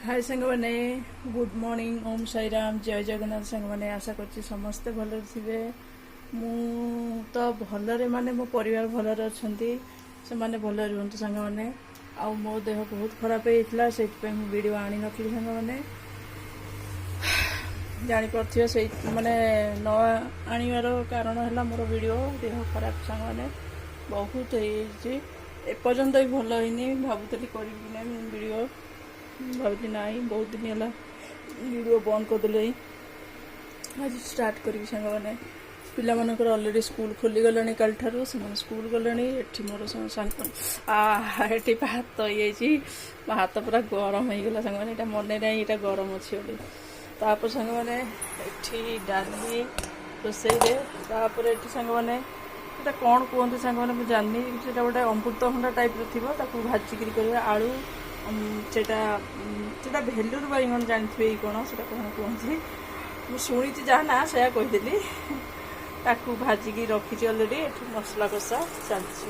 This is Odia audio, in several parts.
हाय सांग मैंने गुड मॉर्निंग ओम साई राम जय जगन्नाथ सांग मैंने आशा करছি ସମସ୍ତେ ଭଲରେ ଥିବେ। ମୁଁ ତ ଭଲରେ ମାନେ ମୋ ପରିବାର ଭଲରେ ଅଛନ୍ତି, ସେମାନେ ଭଲରେ ରୁହନ୍ତୁ ସାଙ୍ଗମାନେ। ଆଉ ମୋ ଦେହ ବହୁତ ଖରାପ ହେଇଥିଲା, ସେଇଥିପାଇଁ ମୁଁ ଭିଡ଼ିଓ ଆଣିନଥିଲି ସାଙ୍ଗମାନେ। ଜାଣିପାରୁଥିବେ ସେଇ ମାନେ ନ ଆଣିବାର କାରଣ ହେଲା ମୋର ଭିଡ଼ିଓ ଦେହ ଖରାପ ସାଙ୍ଗମାନେ ବହୁତ ହେଇଯାଇଛି। ଏପର୍ଯ୍ୟନ୍ତ ବି ଭଲ ହେଇନି, ଭାବୁଥିଲି କରିବି କି ନାହିଁ ଭିଡ଼ିଓ, ଭାବୁଥିଲି ନାହିଁ ବହୁତ ଦିନ ହେଲା ଭିଡ଼ିଓ ବନ୍ଦ କରିଦେଲେ। ଆଜି ଷ୍ଟାର୍ଟ କରିବି ସାଙ୍ଗମାନେ। ପିଲାମାନଙ୍କର ଅଲରେଡ଼ି ସ୍କୁଲ ଖୋଲିଗଲାଣି, କାଲିଠାରୁ ସେମାନେ ସ୍କୁଲ ଗଲେଣି। ଏଠି ମୋର ସାଙ୍ଗ ଏଠି ଭାତ ହେଇଯାଇଛି, ଭାତ ପୁରା ଗରମ ହେଇଗଲା ସାଙ୍ଗମାନେ। ଏଇଟା ମନେ ନାହିଁ ଏଇଟା ଗରମ ଅଛି ବୋଲି। ତାପରେ ସାଙ୍ଗମାନେ ଏଠି ଡାଲି ରୋଷେଇରେ, ତାପରେ ଏଠି ସାଙ୍ଗମାନେ ଏଇଟା କ'ଣ କୁହନ୍ତି ସାଙ୍ଗମାନେ ମୁଁ ଜାଣିନି, ସେଇଟା ଗୋଟେ ଅମୃତଭଣ୍ଡା ଟାଇପ୍ର ଥିବ, ତାକୁ ଭାଜିକିରି କରିବା। ଆଳୁ ସେଇଟା ଭେଲୁର ବାଇଗଣ ଜାଣିଥିବେ କି କ'ଣ, ସେଇଟା କ'ଣ କୁହନ୍ତି ମୁଁ ଶୁଣିଛି ଯାହା ନା ସେୟା କହିଦେଲି। ତାକୁ ଭାଜିକି ରଖିଛି ଅଲରେଡ଼ି। ଏଠି ମସଲା କଷା ଚାଲିଛି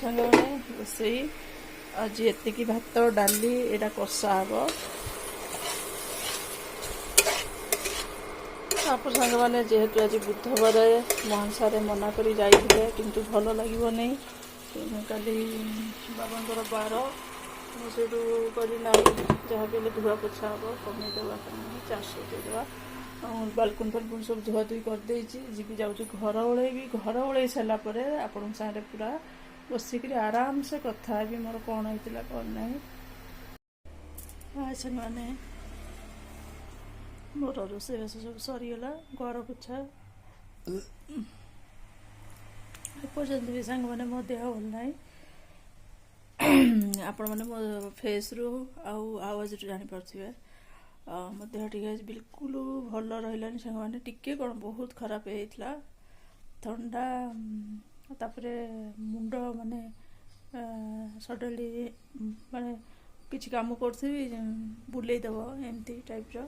ସାଙ୍ଗମାନେ। ରୋଷେଇ ଆଜି ଏତିକି, ଭାତ ଡାଲି ଏଇଟା କଷା ହେବ। ତାପରେ ସାଙ୍ଗମାନେ ଯେହେତୁ ଆଜି ବୁଧବାର ମହାଂସାରେ ମନା କରି ଯାଇଥିଲେ, କିନ୍ତୁ ଭଲ ଲାଗିବନି, କାଲି ବାବାଙ୍କର ବାର, ମୁଁ ସେଇଠୁ କରି ନାହିଁ ଯାହା ବି ହେଲେ ଧୁଆ ପୋଛା ହେବ, କମେଇଦେବା ସାଙ୍ଗମାନେ, ଚାଷ ଦେଇଦେବା। ବାଲକୁନି ଫାଲକୁନି ସବୁ ଧୁଆଧୁଇ କରିଦେଇଛି, ଯିବି ଯାଉଛି ଘର ଓଳେଇବି। ଘର ଓଳେଇ ସାରିଲା ପରେ ଆପଣଙ୍କ ସାଙ୍ଗରେ ପୁରା ବସିକିରି ଆରାମସେ କଥା ହେବି ମୋର କ'ଣ ହେଇଥିଲା କ'ଣ ନାହିଁ। ସାଙ୍ଗମାନେ ମୋର ରୋଷେଇବାସ ସବୁ ସରିଗଲା, ଘର ପୋଛା। ଏପର୍ଯ୍ୟନ୍ତ ବି ସାଙ୍ଗମାନେ ମୋ ଦେହ ଭଲ ନାହିଁ। ଆପଣମାନେ ମୋ ଫେସ୍ରୁ ଆଉ ଆୱାଜରୁ ଜାଣିପାରୁଥିବେ ମୋ ଦେହ ଟିକେ ଆଜି ବିଲକୁଲ ଭଲ ରହିଲାନି ସାଙ୍ଗମାନେ। ଟିକେ କ'ଣ ବହୁତ ଖରାପ ହେଇଥିଲା, ଥଣ୍ଡା, ତାପରେ ମୁଣ୍ଡ ମାନେ ସଡନଲି ମାନେ କିଛି କାମ କରୁଥିବି ବୁଲେଇ ଦେବ, ଏମିତି ଟାଇପ୍ର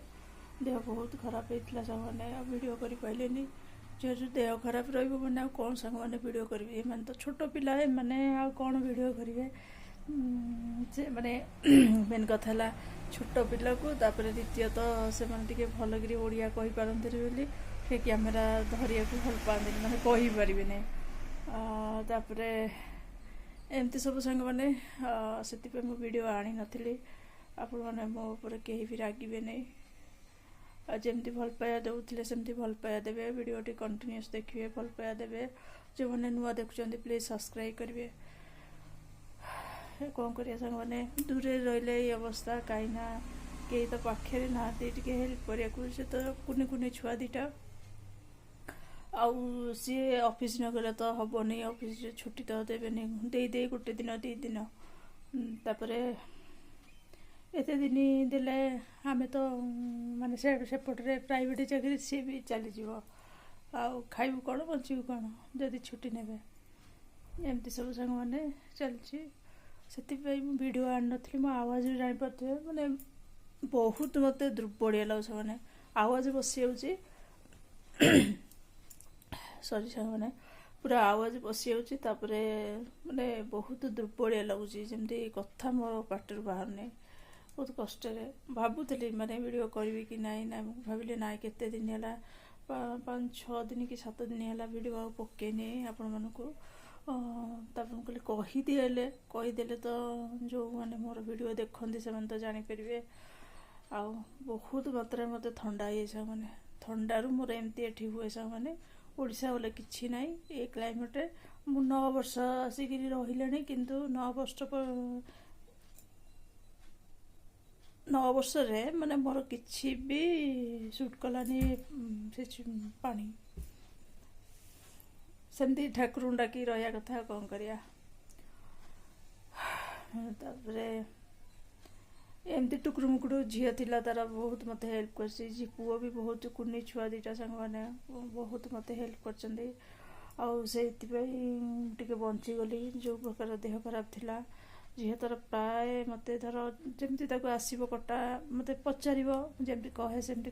ଦେହ ବହୁତ ଖରାପ ହେଇଥିଲା ସାଙ୍ଗମାନେ। ଆଉ ଭିଡ଼ିଓ କରିପାରିଲେନି, ଯେହେତୁ ଦେହ ଖରାପ ରହିବ ମାନେ ଆଉ କ'ଣ ସାଙ୍ଗମାନେ ଭିଡ଼ିଓ କରିବି। ଏମାନେ ତ ଛୋଟ ପିଲା, ଏମାନେ ଆଉ କ'ଣ ଭିଡ଼ିଓ କରିବେ। ସେ ମାନେ ମେନ୍ କଥା ହେଲା ଛୋଟ ପିଲାକୁ, ତାପରେ ଦ୍ୱିତୀୟତଃ ସେମାନେ ଟିକେ ଭଲକରି ଓଡ଼ିଆ କହିପାରନ୍ତିନି ବୋଲି ସେ କ୍ୟାମେରା ଧରିବାକୁ ଭଲ ପାଆନ୍ତିନି, ମାନେ କହିପାରିବେନି। ତାପରେ ଏମିତି ସବୁ ସାଙ୍ଗମାନେ, ସେଥିପାଇଁ ମୁଁ ଭିଡ଼ିଓ ଆଣିନଥିଲି। ଆପଣମାନେ ମୋ ଉପରେ କେହି ବି ରାଗିବେନି, ଆଉ ଯେମିତି ଭଲ ପାଇବା ଦେଉଥିଲେ ସେମିତି ଭଲ ପାଇବା ଦେବେ। ଭିଡ଼ିଓଟି କଣ୍ଟିନ୍ୟୁଅସ୍ ଦେଖିବେ, ଭଲ ପାଇବା ଦେବେ। ଯେଉଁମାନେ ନୂଆ ଦେଖୁଛନ୍ତି ପ୍ଲିଜ୍ ସବସ୍କ୍ରାଇବ୍ କରିବେ। କ'ଣ କରିବା ସାଙ୍ଗମାନେ, ଦୂରରେ ରହିଲେ ଏଇ ଅବସ୍ଥା, କାହିଁକିନା କେହି ତ ପାଖରେ ନାହାନ୍ତି ଟିକେ ହେଲ୍ପ କରିବାକୁ। ସେ ତ କୁନି କୁନି ଛୁଆ ଦୁଇଟା, ଆଉ ସିଏ ଅଫିସ୍ ନ ଗଲେ ତ ହେବନି, ଅଫିସ୍ରେ ଛୁଟି ତ ଦେବେନି, ଦେଇ ଗୋଟେ ଦିନ 2 ଦିନ, ତାପରେ ଏତେ ଦିନ ଦେଲେ ଆମେ ତ ମାନେ ସେପଟରେ ପ୍ରାଇଭେଟ୍ ଚାକିରି, ସିଏ ବି ଚାଲିଯିବ, ଆଉ ଖାଇବୁ କ'ଣ ବଞ୍ଚିବୁ କ'ଣ ଯଦି ଛୁଟି ନେବେ। ଏମିତି ସବୁ ସାଙ୍ଗମାନେ ଚାଲିଛି। ସେଥିପାଇଁ ମୁଁ ଭିଡ଼ିଓ ଆଣିନଥିଲି। ମୋ ଆୱାଜରୁ ଜାଣିପାରୁଥିବେ ମାନେ ବହୁତ ମୋତେ ଦୁର୍ବଳିଆ ଲାଗୁଛି ମାନେ, ଆୱାଜ ବସିଯାଉଛି ସରି ସାଙ୍ଗମାନେ, ପୁରା ଆୱାଜ ବସିଯାଉଛି। ତାପରେ ମାନେ ବହୁତ ଦୁର୍ବଳିଆ ଲାଗୁଛି, ଯେମିତି କଥା ମୋ ପାଟିରୁ ବାହାରୁନି, ବହୁତ କଷ୍ଟରେ। ଭାବୁଥିଲି ମାନେ ଭିଡ଼ିଓ କରିବି କି ନାହିଁ, ମୁଁ ଭାବିଲି ନାହିଁ କେତେ ଦିନ ହେଲା, 5-6 ଦିନ କି 7 ଦିନ ହେଲା ଭିଡ଼ିଓ ଆଉ ପକେଇନି ଆପଣମାନଙ୍କୁ। ତାପରେ ମୁଁ କହିଦେଲେ ତ ଯେଉଁମାନେ ମୋର ଭିଡ଼ିଓ ଦେଖନ୍ତି ସେମାନେ ତ ଜାଣିପାରିବେ। ଆଉ ବହୁତ ମାତ୍ରାରେ ମୋତେ ଥଣ୍ଡା ହେଇଯାଇଛି ସାଙ୍ଗମାନେ। ଥଣ୍ଡାରୁ ମୋର ଏମିତି ଏଠି ହୁଏ ସାଙ୍ଗମାନେ। ଓଡ଼ିଶା ଗଲେ କିଛି ନାହିଁ, ଏ କ୍ଲାଇମେଟ୍ରେ ମୁଁ 9 ବର୍ଷ ଆସିକିରି ରହିଲେଣି, କିନ୍ତୁ 9 ବର୍ଷରେ ମାନେ ମୋର କିଛି ବି ସୁଟ୍ କଲାନି ସେ ପାଣି। ସେମିତି ଠାକୁରଙ୍କୁ ଡାକି ରହିବା କଥା, କ'ଣ କରିବା। ତାପରେ ଏମିତି ଟୁକୁରୁ ମୁକୁରୁ ଝିଅ ଥିଲା, ତାର ବହୁତ ମୋତେ ହେଲ୍ପ କରିଛି। ପୁଅ ବି ବହୁତ କୁନି ଛୁଆ ଦୁଇଟା ସାଙ୍ଗମାନେ ବହୁତ ମୋତେ ହେଲ୍ପ କରିଛନ୍ତି। ଆଉ ସେଇଥିପାଇଁ ଟିକେ ବଞ୍ଚିଗଲି। ଯେଉଁ ପ୍ରକାର ଦେହ ଖରାପ ଥିଲା, ଝିଅ ତାର ପ୍ରାୟ ମୋତେ ଧର ଯେମିତି ତାକୁ ଆସିବ କଟା, ମୋତେ ପଚାରିବ, ଯେମିତି କହେ ସେମିତି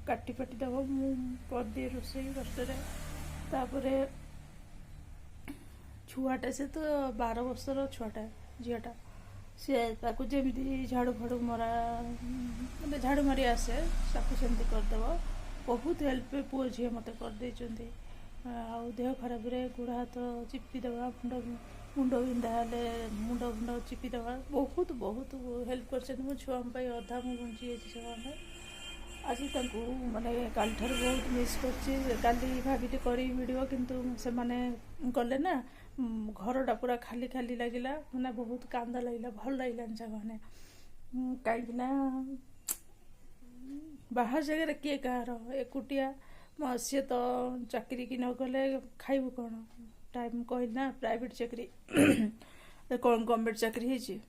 କାଟି ପାଟି ଦେବ, ମୁଁ କରିଦିଏ ରୋଷେଇ କଷ୍ଟରେ। ତାପରେ ଛୁଆଟା, ସେ ତ 12 ବର୍ଷର ଛୁଆଟା, ଝିଅଟା, सी जमी झाड़ू फाड़ू मरा मतलब झाड़ू मारी आसे सेमती करदेव बहुत हेल्प पुओ झी मत करदे देह खराब गोड़ हाथ चिपिदेवा मुंड बिंधा मुंड फुंड चिपिदेवा बहुत बहुत हेल्प कर मो छुआ अधा मु बंची से आज माने काली ठार बहुत मिस कर भाभी करी वीडियो किंतु से माने गले ना घरटा पूरा खाली खाली लगिला मैंने बहुत कांदा लगिला भल लगिलानी साने कहीं बाहर जगह किए कह एकुटिया सी तो चाकरी की न गले खाइबू कौन टाइम कहना प्राइवेट चाकरी कौन गवर्नमेंट चाकरी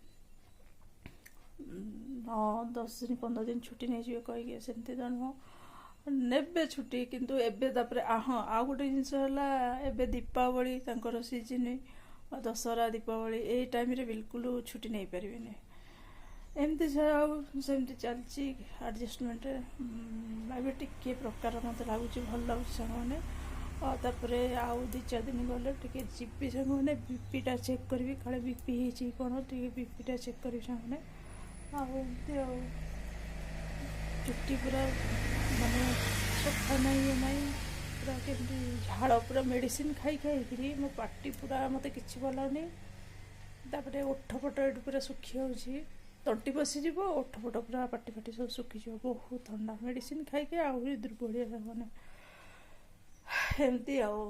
हाँ 10 दिन 15 दिन छुट्टी नहीं जी कहीकि सेमती तो नुह ने छुट्टी किंतु एबे तापरे हाँ आउ गोटे जिनस एबे दीपावली तांकर सीजन दशहरा दीपावली ए टाइम रे बिल्कुल छुट्टी नहीं पारे एमती सेमती चलती एडजस्टमेंट एबे टिके प्रकार मत लगुच भल लगुच साने तापर आउ 2-4 दिन गले टिके जीपी साने बीपीटा चेक करी काले बीपी होती कौन टे बीपीटा चेक करी साने आमती चुट्टी पूरा माने सफा नहीं ये नहीं पूरा केमती झाड़ पूरा मेडिसिन खाई खाई मो पार्टी पूरा मत कि भलनी तापर ओठ फट ये पूरा सुखी हो तंटी बसीज ओठ फट पूरा पार्टी फाटी सब सुखीज बहुत ठंडा मेडिसिन खाई आहरी दुर्बलिया मैंने एमती आउे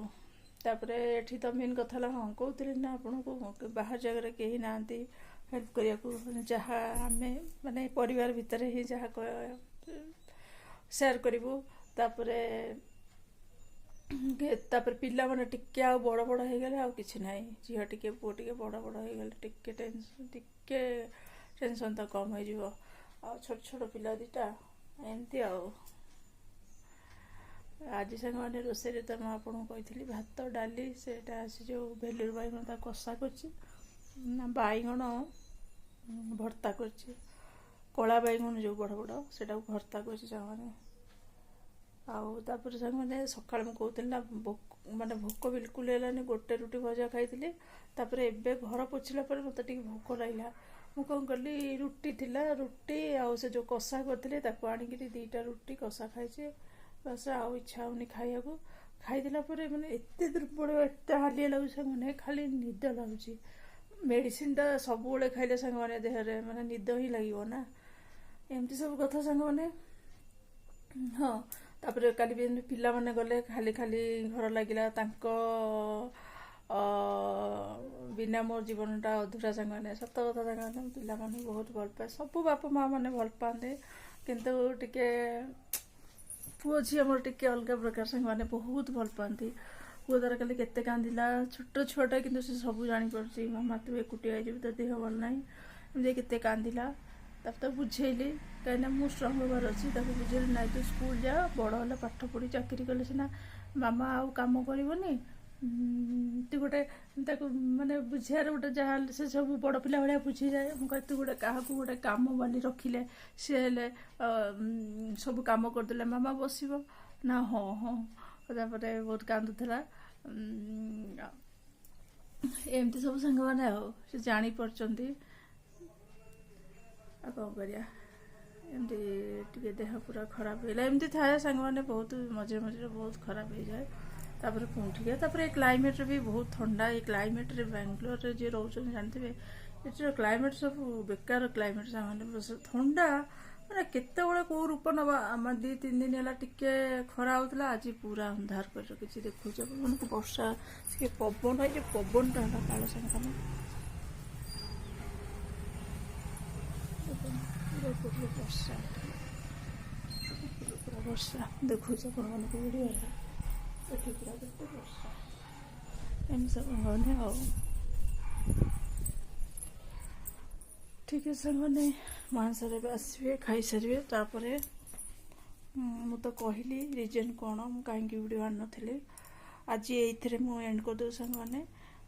एठी तो मेन कथा हाँ कहते ना आपन को बाहर जगह कहीं ना हेल्प करने जहाँ आम माने परिवार भितर ही जहाँ शेयर करूँ तापर पिला माने टिके आ बड़ बड़ हो गले किसी ना झील टिके पुओ टिके बड़ बड़ हो गले टिके टेंशन तो कम हो छोट छोट पिला दीटा एमती आज सांग मैंने रोसे तो मुझे आपको कही भात डाली से जो भेलुर बैगण कषा कर बैगण भर्ता कर कला बैगण जो बड़ बड़ से भर्ता कर आउे मैंने सका कहते ना माने भोक बिल्कुल है गोटे रुटी भजा खाई तापर एबे घर पोछला पर मत भोक लगे मु कौन कली रुटी थिला रुटी आउ से जो कषा करते आणिक 2टा रुटी कषा खाई बस आउ इच्छा होनी खाइबा खाईदेला मैंने एत दुर्बल एत हालिया लगुच मैंने खाली निद लगुच मेडिसिन टा सब खाइले सांग मैंने देहरे माने निद ही लगे ना एमती सब कथा सांग मैंने हाँ तापर काली पिला माने गले खाली खाली घर लगिला बिना मोर जीवनटा अधूरा सांग मैंने सत कथा सांग मैंने पिला माने बहुत भल पाए सब बापा माँ मैंने भल पाते किंतु टिके पुओ झी मोर टिके अलग प्रकार सांग मैंने बहुत भल पाती पुओ तार कल के कांदिला छोट छुआटा कि सब जापी मामा तू एकुटिया तो देह भल ना एमती के कांदिला तो बुझेली कहीं मुझ स्ट्रंग होबार अच्छी बुझेली ना तू स्कूल जा बड़ है पाठ पढ़ी चाकरी कले सीना मामा आउ कम करनी तू गोटे माने बुझार गोटे जहाँ से सब बड़ पिला भाया बुझी जाए मुझे तू गोटे क्या गोटे कम वाली रखिले सी सब कम करदे मामा बस ना हाँ हाँ तापर बहुत कांदुला एमती सब सांग मैंने से जापार कौन कर देह पूरा खराब है एमती थाए सांग मैंने बहुत मझे मझे बहुत खराब हो जाए तापर पुंठिया तापर क्लाइमेट भी बहुत ठंडा ये क्लाइमेट रे बेंगलोर रे जे रोचन जानते ये क्लाइमेट सब बेकार क्लाइमेट सामने ठंडा मैंने केते बड़े कौ रूप नवा आम 2-3 दिन है टिके खरा होता आज पूरा अंधार कर रखी देखुच मन को वर्षा से पवन है पवन टा काल सांग वर्षा वर्षा देखुच मन को वीडियो पूरा देखते वर्षा एम सब मैंने ठीक है सर मैंने मानसरे आसवे खाई सारे तापर मु तो कहली रिजन कौन मु कहीं वीडियो आन नी आज ये मुझे एंड करदे सांग मैंने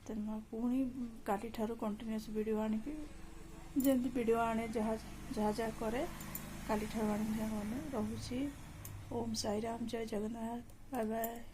तेना पुणी काली ठारू कंटिन्यूस वीडियो आनिबी जमी वीडियो आने जहाँ जहाँ जहाँ करे काली ठारू आनिबी सांग मैंने रोची ओम साई राम जय जगन्नाथ बाय बाय।